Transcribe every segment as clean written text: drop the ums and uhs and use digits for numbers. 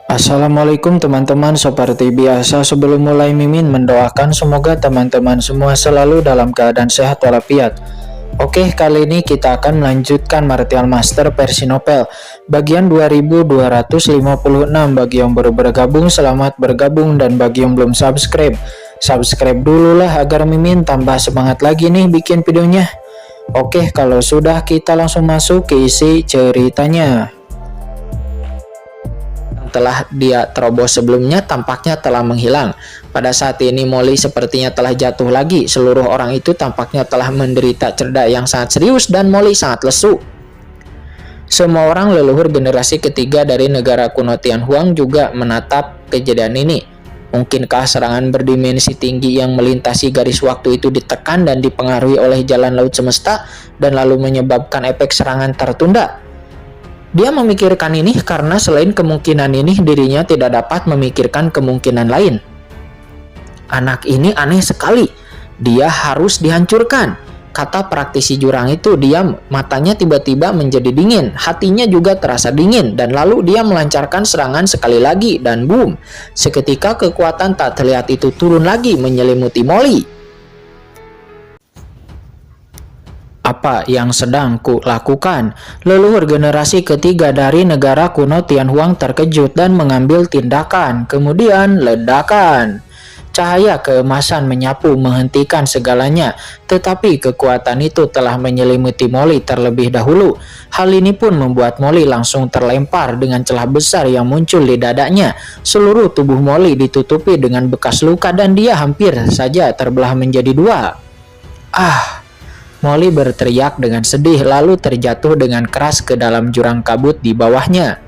Assalamualaikum teman-teman, seperti biasa sebelum mulai Mimin mendoakan semoga teman-teman semua selalu dalam keadaan sehat walafiat. Oke, kali ini kita akan melanjutkan Martial Master versi novel bagian 2256. Bagi yang baru bergabung, selamat bergabung, dan bagi yang belum subscribe dulu lah agar Mimin tambah semangat lagi nih bikin videonya. Oke, kalau sudah kita langsung masuk ke isi ceritanya. Telah dia terobos sebelumnya tampaknya telah menghilang. Pada saat ini Molly sepertinya telah jatuh lagi. Seluruh orang itu tampaknya telah menderita cerdak yang sangat serius dan Molly sangat lesu. Semua orang leluhur generasi ketiga dari negara kuno Tianhuang juga menatap kejadian ini. Mungkinkah serangan berdimensi tinggi yang melintasi garis waktu itu ditekan dan dipengaruhi oleh jalan laut semesta dan lalu menyebabkan efek serangan tertunda? Dia memikirkan ini karena selain kemungkinan ini, dirinya tidak dapat memikirkan kemungkinan lain. Anak ini aneh sekali. Dia harus dihancurkan, kata praktisi jurang itu. Diam, matanya tiba-tiba menjadi dingin. Hatinya juga terasa dingin. Dan lalu dia melancarkan serangan sekali lagi. Dan boom, seketika kekuatan tak terlihat itu turun lagi menyelimuti Molly. Apa yang sedang kulakukan? Leluhur generasi ketiga dari negara kuno Tianhuang terkejut dan mengambil tindakan. Kemudian ledakan. Cahaya keemasan menyapu menghentikan segalanya, tetapi kekuatan itu telah menyelimuti Molly terlebih dahulu. Hal ini pun membuat Molly langsung terlempar dengan celah besar yang muncul di dadanya. Seluruh tubuh Molly ditutupi dengan bekas luka dan dia hampir saja terbelah menjadi dua. Molly berteriak dengan sedih lalu terjatuh dengan keras ke dalam jurang kabut di bawahnya.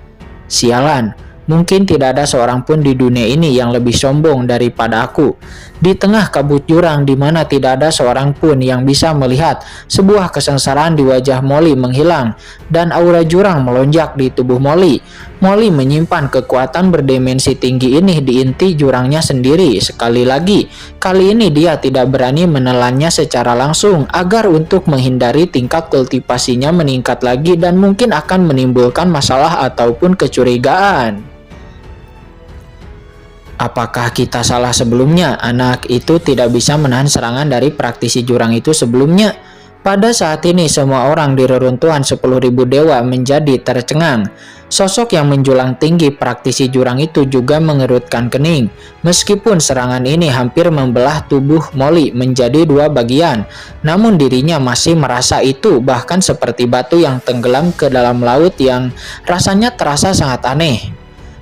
Sialan, mungkin tidak ada seorang pun di dunia ini yang lebih sombong daripada aku. Di tengah kabut jurang di mana tidak ada seorang pun yang bisa melihat, sebuah kesengsaraan di wajah Molly menghilang dan aura jurang melonjak di tubuh Molly. Molly menyimpan kekuatan berdimensi tinggi ini di inti jurangnya sendiri. Sekali lagi, kali ini dia tidak berani menelannya secara langsung agar untuk menghindari tingkat kultivasinya meningkat lagi dan mungkin akan menimbulkan masalah ataupun kecurigaan. Apakah kita salah sebelumnya? Anak itu tidak bisa menahan serangan dari praktisi jurang itu sebelumnya. Pada saat ini semua orang di reruntuhan 10.000 dewa menjadi tercengang. Sosok yang menjulang tinggi praktisi jurang itu juga mengerutkan kening. Meskipun serangan ini hampir membelah tubuh Molly menjadi dua bagian, namun dirinya masih merasa itu bahkan seperti batu yang tenggelam ke dalam laut yang rasanya terasa sangat aneh.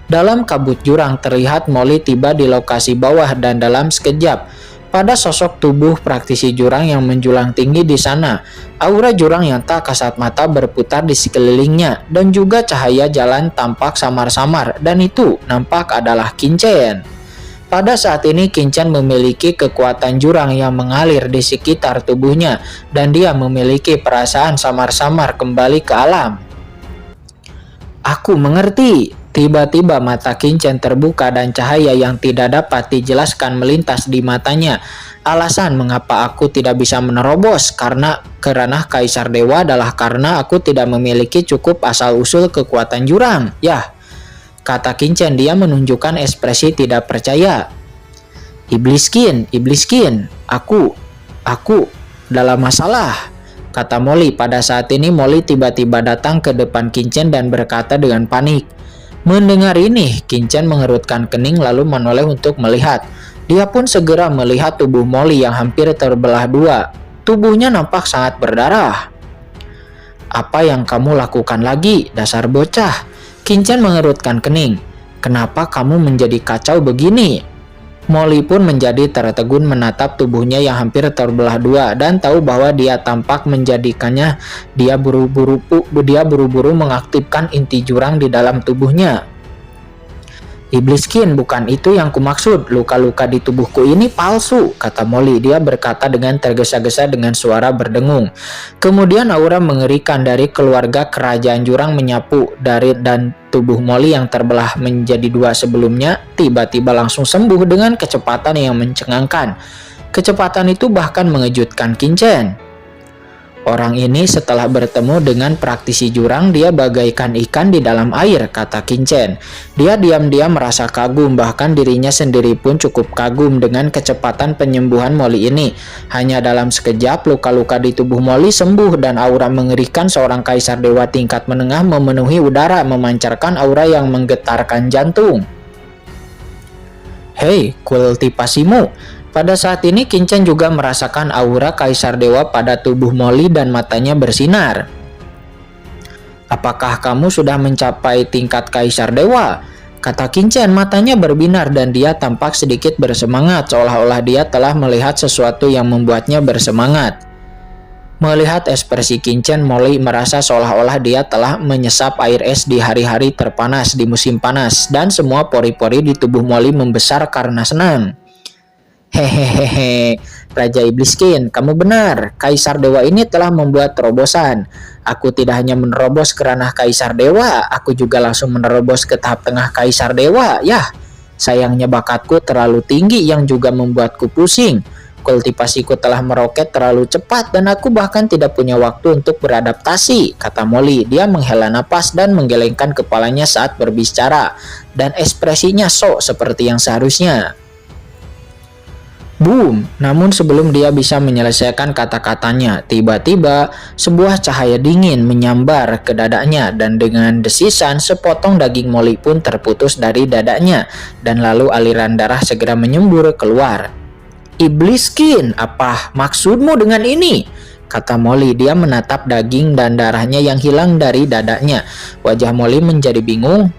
Dalam kabut jurang terlihat Molly tiba di lokasi bawah dan dalam sekejap pada sosok tubuh praktisi jurang yang menjulang tinggi di sana. Aura jurang yang tak kasat mata berputar di sekelilingnya dan juga cahaya jalan tampak samar-samar dan itu nampak adalah Qinchen. Pada saat ini Qinchen memiliki kekuatan jurang yang mengalir di sekitar tubuhnya dan dia memiliki perasaan samar-samar kembali ke alam. Aku mengerti. Tiba-tiba mata Qinchen terbuka dan cahaya yang tidak dapat dijelaskan melintas di matanya. Alasan mengapa aku tidak bisa menerobos karena kerana Kaisar Dewa adalah karena aku tidak memiliki cukup asal-usul kekuatan jurang. Yah, kata Qinchen, dia menunjukkan ekspresi tidak percaya. Iblis Qin, aku dalam masalah, kata Molly. Pada saat ini Molly tiba-tiba datang ke depan Qinchen dan berkata dengan panik. Mendengar ini, Qinchen mengerutkan kening lalu menoleh untuk melihat. Dia pun segera melihat tubuh Molly yang hampir terbelah dua. Tubuhnya nampak sangat berdarah. Apa yang kamu lakukan lagi, dasar bocah? Qinchen mengerutkan kening. Kenapa kamu menjadi kacau begini? Molly pun menjadi tertegun menatap tubuhnya yang hampir terbelah dua dan tahu bahwa dia tampak menjadikannya. Dia buru-buru mengaktifkan inti jurang di dalam tubuhnya. Iblis Qin, bukan itu yang kumaksud. Luka-luka di tubuhku ini palsu, kata Molly. Dia berkata dengan tergesa-gesa dengan suara berdengung. Kemudian aura mengerikan dari keluarga kerajaan jurang menyapu dan tubuh Molly yang terbelah menjadi dua sebelumnya tiba-tiba langsung sembuh dengan kecepatan yang mencengangkan. Kecepatan itu bahkan mengejutkan Qinchen. Orang ini setelah bertemu dengan praktisi jurang, dia bagaikan ikan di dalam air, kata Qinchen. Dia diam-diam merasa kagum, bahkan dirinya sendiri pun cukup kagum dengan kecepatan penyembuhan Molly ini. Hanya dalam sekejap, luka-luka di tubuh Molly sembuh dan aura mengerikan seorang kaisar dewa tingkat menengah memenuhi udara, memancarkan aura yang menggetarkan jantung. Hei, kultivasimu. Pada saat ini Qinchen juga merasakan aura kaisar dewa pada tubuh Molly dan matanya bersinar. Apakah kamu sudah mencapai tingkat kaisar dewa? Kata Qinchen, matanya berbinar dan dia tampak sedikit bersemangat, seolah-olah dia telah melihat sesuatu yang membuatnya bersemangat. Melihat ekspresi Qinchen, Molly merasa seolah-olah dia telah menyesap air es di hari-hari terpanas di musim panas, dan semua pori-pori di tubuh Molly membesar karena senang. Hehehe, Raja Iblis Qin, kamu benar. Kaisar Dewa ini telah membuat terobosan. Aku tidak hanya menerobos ke ranah Kaisar Dewa, aku juga langsung menerobos ke tahap tengah Kaisar Dewa. Yah, sayangnya bakatku terlalu tinggi yang juga membuatku pusing. Kultivasiku telah meroket terlalu cepat dan aku bahkan tidak punya waktu untuk beradaptasi, kata Molly. Dia menghela napas dan menggelengkan kepalanya saat berbicara, dan ekspresinya sok seperti yang seharusnya. Boom! Namun sebelum dia bisa menyelesaikan kata-katanya, tiba-tiba sebuah cahaya dingin menyambar ke dadanya dan dengan desisan sepotong daging Molly pun terputus dari dadanya dan lalu aliran darah segera menyembur keluar. Iblis Qin, apa maksudmu dengan ini? Kata Molly. Dia menatap daging dan darahnya yang hilang dari dadanya. Wajah Molly menjadi bingung.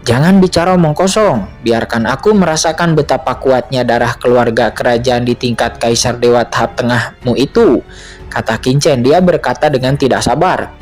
Jangan bicara omong kosong, biarkan aku merasakan betapa kuatnya darah keluarga kerajaan di tingkat kaisar dewa tahap tengahmu itu, kata Qinchen. Dia berkata dengan tidak sabar.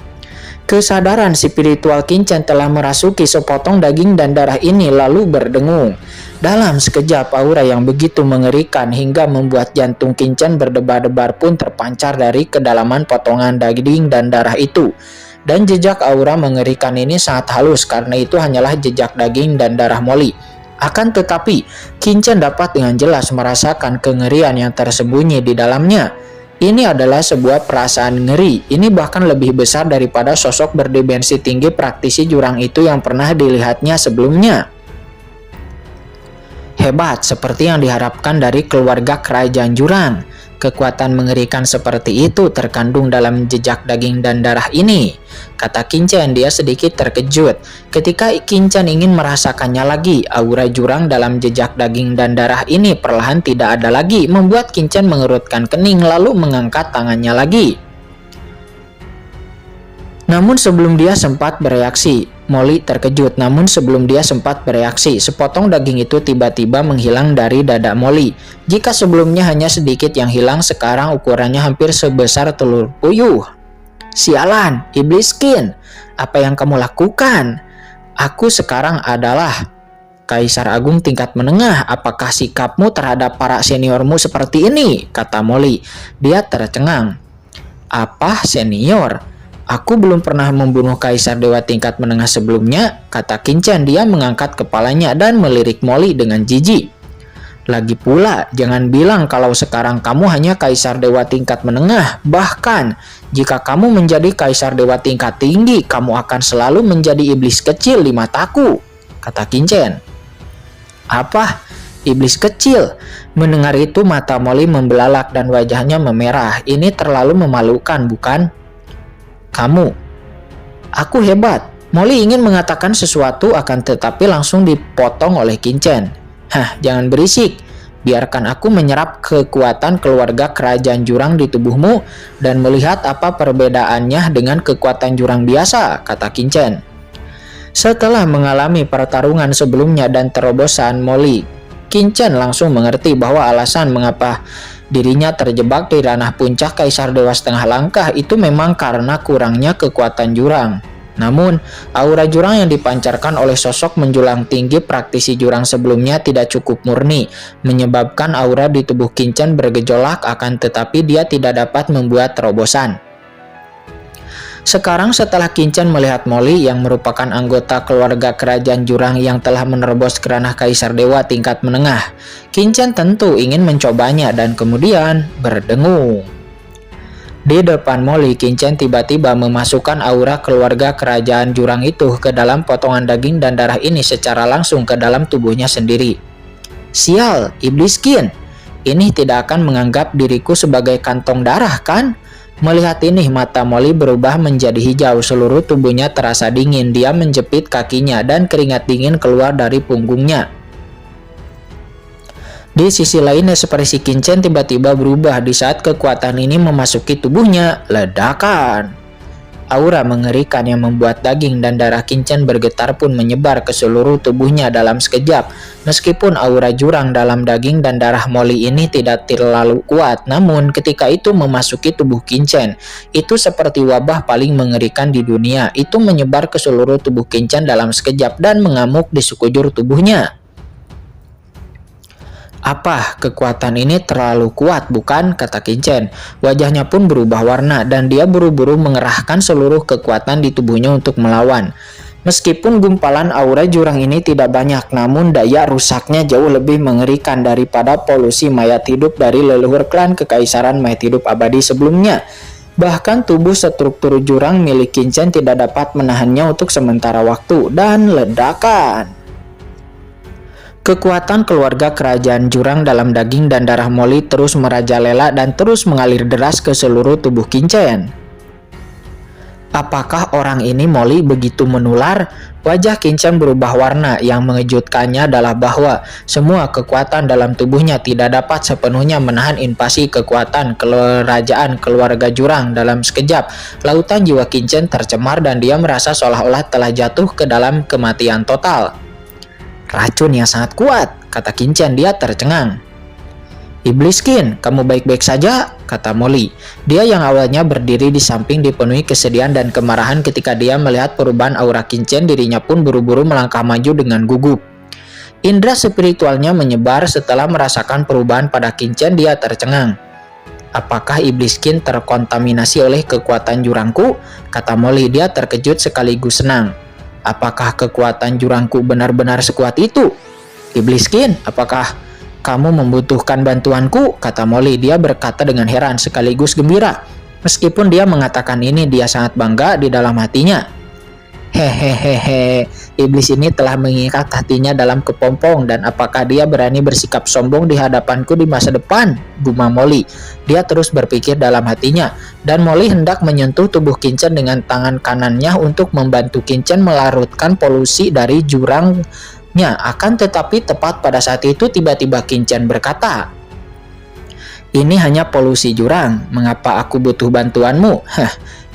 Kesadaran spiritual Qinchen telah merasuki sepotong daging dan darah ini lalu berdengung. Dalam sekejap aura yang begitu mengerikan hingga membuat jantung Qinchen berdebar-debar pun terpancar dari kedalaman potongan daging dan darah itu. Dan jejak aura mengerikan ini sangat halus karena itu hanyalah jejak daging dan darah Molly. Akan tetapi, Qinchen dapat dengan jelas merasakan kengerian yang tersembunyi di dalamnya. Ini adalah sebuah perasaan ngeri. Ini bahkan lebih besar daripada sosok berdimensi tinggi praktisi jurang itu yang pernah dilihatnya sebelumnya. Hebat, seperti yang diharapkan dari keluarga kerajaan jurang. Kekuatan mengerikan seperti itu terkandung dalam jejak daging dan darah ini, kata Qinchen. Dia sedikit terkejut. Ketika Qinchen ingin merasakannya lagi, aura jurang dalam jejak daging dan darah ini perlahan tidak ada lagi, membuat Qinchen mengerutkan kening lalu mengangkat tangannya lagi. Namun sebelum dia sempat bereaksi, Molly terkejut. Namun sebelum dia sempat bereaksi, sepotong daging itu tiba-tiba menghilang dari dada Molly. Jika sebelumnya hanya sedikit yang hilang, sekarang ukurannya hampir sebesar telur puyuh. Sialan, Iblis Qin, apa yang kamu lakukan? Aku sekarang adalah Kaisar Agung tingkat menengah. Apakah sikapmu terhadap para seniormu seperti ini? Kata Molly. Dia tercengang. Apa senior? Aku belum pernah membunuh kaisar dewa tingkat menengah sebelumnya, kata Qinchen. Dia mengangkat kepalanya dan melirik Molly dengan jijik. Lagi pula, jangan bilang kalau sekarang kamu hanya kaisar dewa tingkat menengah. Bahkan, jika kamu menjadi kaisar dewa tingkat tinggi, kamu akan selalu menjadi iblis kecil di mataku, kata Qinchen. Apa? Iblis kecil? Mendengar itu mata Molly membelalak dan wajahnya memerah. Ini terlalu memalukan, bukan? Kamu, aku hebat. Molly ingin mengatakan sesuatu akan tetapi langsung dipotong oleh Qinchen. Hah, jangan berisik. Biarkan aku menyerap kekuatan keluarga kerajaan jurang di tubuhmu dan melihat apa perbedaannya dengan kekuatan jurang biasa, kata Qinchen. Setelah mengalami pertarungan sebelumnya dan terobosan Molly, Qinchen langsung mengerti bahwa alasan mengapa dirinya terjebak di ranah puncak kaisar dewa setengah langkah itu memang karena kurangnya kekuatan jurang. Namun, aura jurang yang dipancarkan oleh sosok menjulang tinggi praktisi jurang sebelumnya tidak cukup murni, menyebabkan aura di tubuh Qinchen bergejolak, akan tetapi dia tidak dapat membuat terobosan. Sekarang setelah Qinchen melihat Molly yang merupakan anggota keluarga kerajaan jurang yang telah menerobos ke ranah kaisar dewa tingkat menengah, Qinchen tentu ingin mencobanya dan kemudian berdengung. Di depan Molly, Kincen tiba-tiba memasukkan aura keluarga kerajaan jurang itu ke dalam potongan daging dan darah ini secara langsung ke dalam tubuhnya sendiri. Sial, iblis Qin, ini tidak akan menganggap diriku sebagai kantong darah kan? Melihat ini, mata Molly berubah menjadi hijau, seluruh tubuhnya terasa dingin, dia menjepit kakinya dan keringat dingin keluar dari punggungnya. Di sisi lainnya, ekspresi Kincen tiba-tiba berubah di saat kekuatan ini memasuki tubuhnya. Ledakan! Aura mengerikan yang membuat daging dan darah Kincen bergetar pun menyebar ke seluruh tubuhnya dalam sekejap. Meskipun aura jurang dalam daging dan darah Molly ini tidak terlalu kuat, namun ketika itu memasuki tubuh Kincen, itu seperti wabah paling mengerikan di dunia. Itu menyebar ke seluruh tubuh Kincen dalam sekejap dan mengamuk di sekujur tubuhnya. Apa, kekuatan ini terlalu kuat bukan? Kata Kincen. Wajahnya pun berubah warna dan dia buru-buru mengerahkan seluruh kekuatan di tubuhnya untuk melawan. Meskipun gumpalan aura jurang ini tidak banyak, namun daya rusaknya jauh lebih mengerikan daripada polusi mayat hidup dari leluhur klan kekaisaran mayat hidup abadi sebelumnya. Bahkan tubuh struktur jurang milik Kincen tidak dapat menahannya untuk sementara waktu, dan ledakan. Kekuatan keluarga kerajaan jurang dalam daging dan darah Molly terus merajalela dan terus mengalir deras ke seluruh tubuh Kincen. Apakah orang ini Molly begitu menular? Wajah Kincen berubah warna. Yang mengejutkannya adalah bahwa semua kekuatan dalam tubuhnya tidak dapat sepenuhnya menahan invasi kekuatan kerajaan keluarga jurang. Dalam sekejap, lautan jiwa Kincen tercemar dan dia merasa seolah-olah telah jatuh ke dalam kematian total. Racun yang sangat kuat, kata Kincen. Dia tercengang. Iblis Qin, kamu baik-baik saja? Kata Molly. Dia yang awalnya berdiri di samping dipenuhi kesedihan dan kemarahan ketika dia melihat perubahan aura Kincen. Dirinya pun buru-buru melangkah maju dengan gugup. Indra spiritualnya menyebar setelah merasakan perubahan pada Kincen. Dia tercengang. Apakah Iblis Qin terkontaminasi oleh kekuatan jurangku? Kata Molly. Dia terkejut sekaligus senang. Apakah kekuatan jurangku benar-benar sekuat itu? Iblis Qin, apakah kamu membutuhkan bantuanku? Kata Molly. Dia berkata dengan heran sekaligus gembira. Meskipun dia mengatakan ini, dia sangat bangga di dalam hatinya. Hehehehe, iblis ini telah mengikat hatinya dalam kepompong, dan apakah dia berani bersikap sombong di hadapanku di masa depan? Gumam Molly. Dia terus berpikir dalam hatinya, dan Molly hendak menyentuh tubuh Kincen dengan tangan kanannya untuk membantu Kincen melarutkan polusi dari jurangnya. Akan tetapi tepat pada saat itu tiba-tiba Kincen berkata, "Ini hanya polusi jurang, mengapa aku butuh bantuanmu?"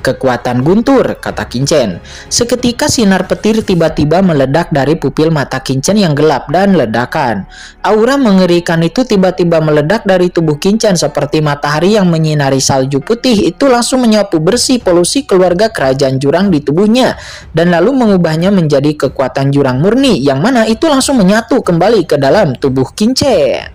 Kekuatan guntur, kata Kincen. Seketika sinar petir tiba-tiba meledak dari pupil mata Kincen yang gelap dan ledakan. Aura mengerikan itu tiba-tiba meledak dari tubuh Kincen seperti matahari yang menyinari salju putih. Itu langsung menyapu bersih polusi keluarga kerajaan jurang di tubuhnya dan lalu mengubahnya menjadi kekuatan jurang murni, yang mana itu langsung menyatu kembali ke dalam tubuh Kincen.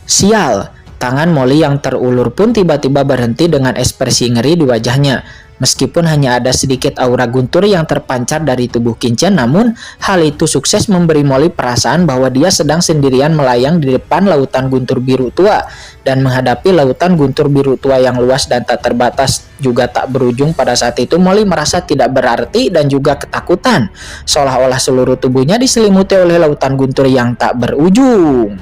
Sial. Tangan Molly yang terulur pun tiba-tiba berhenti dengan ekspresi ngeri di wajahnya. Meskipun hanya ada sedikit aura guntur yang terpancar dari tubuh Kincen, namun hal itu sukses memberi Molly perasaan bahwa dia sedang sendirian melayang di depan lautan guntur biru tua. Dan menghadapi lautan guntur biru tua yang luas dan tak terbatas juga tak berujung, pada saat itu Molly merasa tidak berarti dan juga ketakutan. Seolah-olah seluruh tubuhnya diselimuti oleh lautan guntur yang tak berujung.